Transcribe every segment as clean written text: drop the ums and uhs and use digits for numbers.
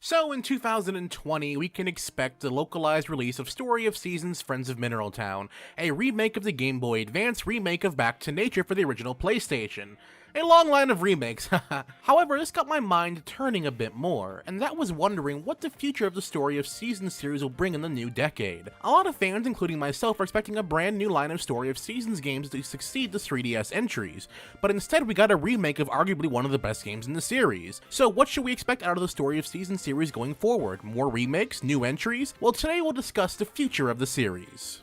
So in 2020, we can expect the localized release of Story of Seasons Friends of Mineral Town, a remake of the Game Boy Advance remake of Back to Nature for the original PlayStation. A long line of remakes, haha. However, this got my mind turning a bit more, and that was wondering what the future of the Story of Seasons series will bring in the new decade. A lot of fans, including myself, are expecting a brand new line of Story of Seasons games to succeed the 3DS entries, but instead we got a remake of arguably one of the best games in the series. So what should we expect out of the Story of Seasons series going forward? More remakes? New entries? Well, today we'll discuss the future of the series.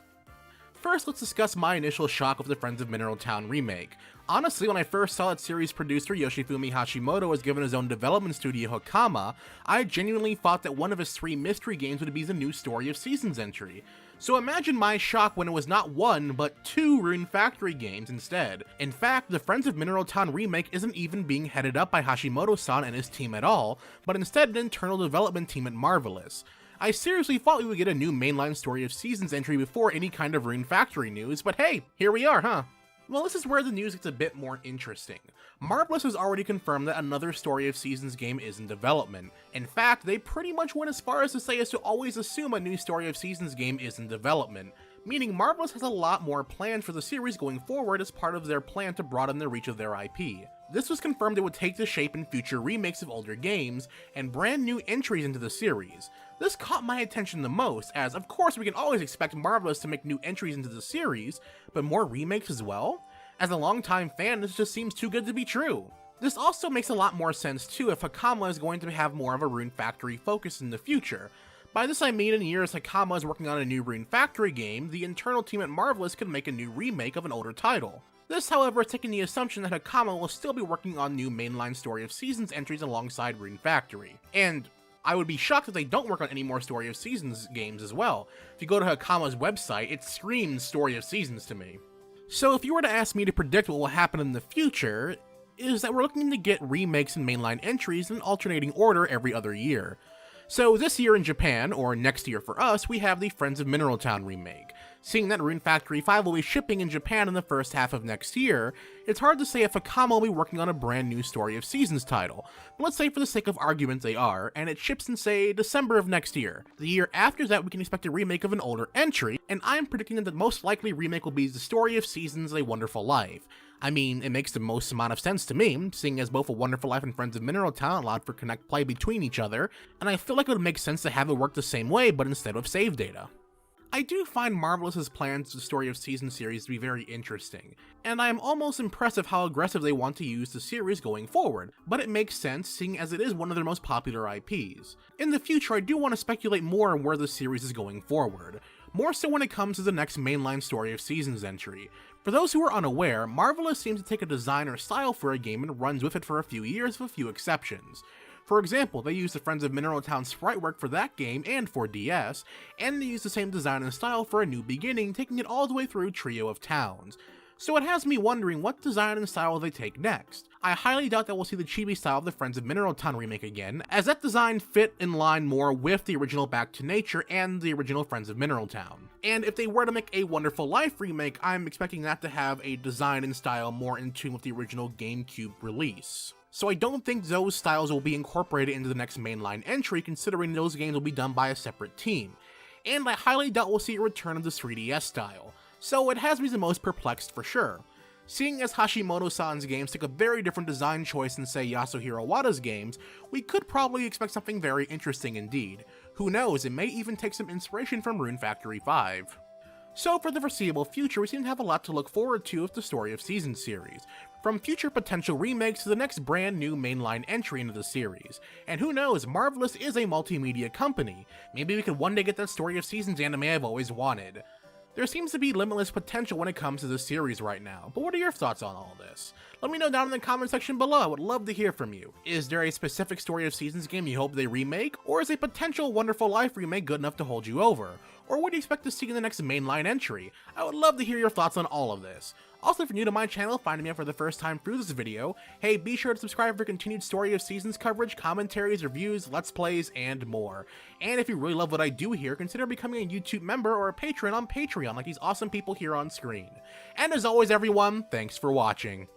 First, let's discuss my initial shock of the Friends of Mineral Town remake. Honestly, when I first saw that series producer Yoshifumi Hashimoto was given his own development studio Hakama, I genuinely thought that one of his 3 mystery games would be the new Story of Seasons entry. So imagine my shock when it was not 1, but 2 Rune Factory games instead. In fact, the Friends of Mineral Town remake isn't even being headed up by Hashimoto-san and his team at all, but instead an internal development team at Marvelous. I seriously thought we would get a new mainline Story of Seasons entry before any kind of Rune Factory news, but hey, here we are, huh? Well, this is where the news gets a bit more interesting. Marvelous has already confirmed that another Story of Seasons game is in development. In fact, they pretty much went as far as to say as to always assume a new Story of Seasons game is in development, meaning Marvelous has a lot more planned for the series going forward as part of their plan to broaden the reach of their IP. This was confirmed it would take the shape in future remakes of older games, and brand new entries into the series. This caught my attention the most, as of course we can always expect Marvelous to make new entries into the series, but more remakes as well? As a longtime fan, this just seems too good to be true. This also makes a lot more sense too if Hakama is going to have more of a Rune Factory focus in the future. By this I mean in years Hakama is working on a new Rune Factory game, the internal team at Marvelous could make a new remake of an older title. This, however, is taking the assumption that Hakama will still be working on new mainline Story of Seasons entries alongside Rune Factory. And I would be shocked if they don't work on any more Story of Seasons games as well. If you go to Hakama's website, it screams Story of Seasons to me. So if you were to ask me to predict what will happen in the future, is that we're looking to get remakes and mainline entries in alternating order every other year. So this year in Japan, or next year for us, we have the Friends of Mineral Town remake. Seeing that Rune Factory 5 will be shipping in Japan in the first half of next year, it's hard to say if Hakama will be working on a brand new Story of Seasons title, but let's say for the sake of argument they are, and it ships in say December of next year. The year after that we can expect a remake of an older entry, and I'm predicting that the most likely remake will be the Story of Seasons A Wonderful Life. I mean, it makes the most amount of sense to me, seeing as both A Wonderful Life and Friends of Mineral Town allowed for connect play between each other, and I feel like it would make sense to have it work the same way, but instead of save data. I do find Marvelous's plans for the Story of Seasons series to be very interesting, and I am almost impressed of how aggressive they want to use the series going forward, but it makes sense seeing as it is one of their most popular IPs. In the future, I do want to speculate more on where the series is going forward, more so when it comes to the next mainline Story of Seasons entry. For those who are unaware, Marvelous seems to take a design or style for a game and runs with it for a few years with a few exceptions. For example, they used the Friends of Mineral Town sprite work for that game and for DS, and they used the same design and style for A New Beginning, taking it all the way through Trio of Towns. So it has me wondering what design and style will they take next. I highly doubt that we'll see the chibi style of the Friends of Mineral Town remake again, as that design fit in line more with the original Back to Nature and the original Friends of Mineral Town. And if they were to make A Wonderful Life remake, I'm expecting that to have a design and style more in tune with the original GameCube release. So I don't think those styles will be incorporated into the next mainline entry, considering those games will be done by a separate team. And I highly doubt we'll see a return of the 3DS style. So it has me the most perplexed for sure. Seeing as Hashimoto-san's games took a very different design choice than say Yasuhiro Wada's games, we could probably expect something very interesting indeed. Who knows, it may even take some inspiration from Rune Factory 5. So for the foreseeable future, we seem to have a lot to look forward to with the Story of Seasons series, from future potential remakes to the next brand new mainline entry into the series. And who knows, Marvelous is a multimedia company. Maybe we could one day get that Story of Seasons anime I've always wanted. There seems to be limitless potential when it comes to this series right now, but what are your thoughts on all this? Let me know down in the comment section below, I would love to hear from you. Is there a specific Story of Seasons game you hope they remake, or is a potential Wonderful Life remake good enough to hold you over? Or what do you expect to see in the next mainline entry? I would love to hear your thoughts on all of this. Also, if you're new to my channel, finding me out for the first time through this video, hey, be sure to subscribe for continued Story of Seasons coverage, commentaries, reviews, let's plays, and more. And if you really love what I do here, consider becoming a YouTube member or a patron on Patreon like these awesome people here on screen. And as always everyone, thanks for watching.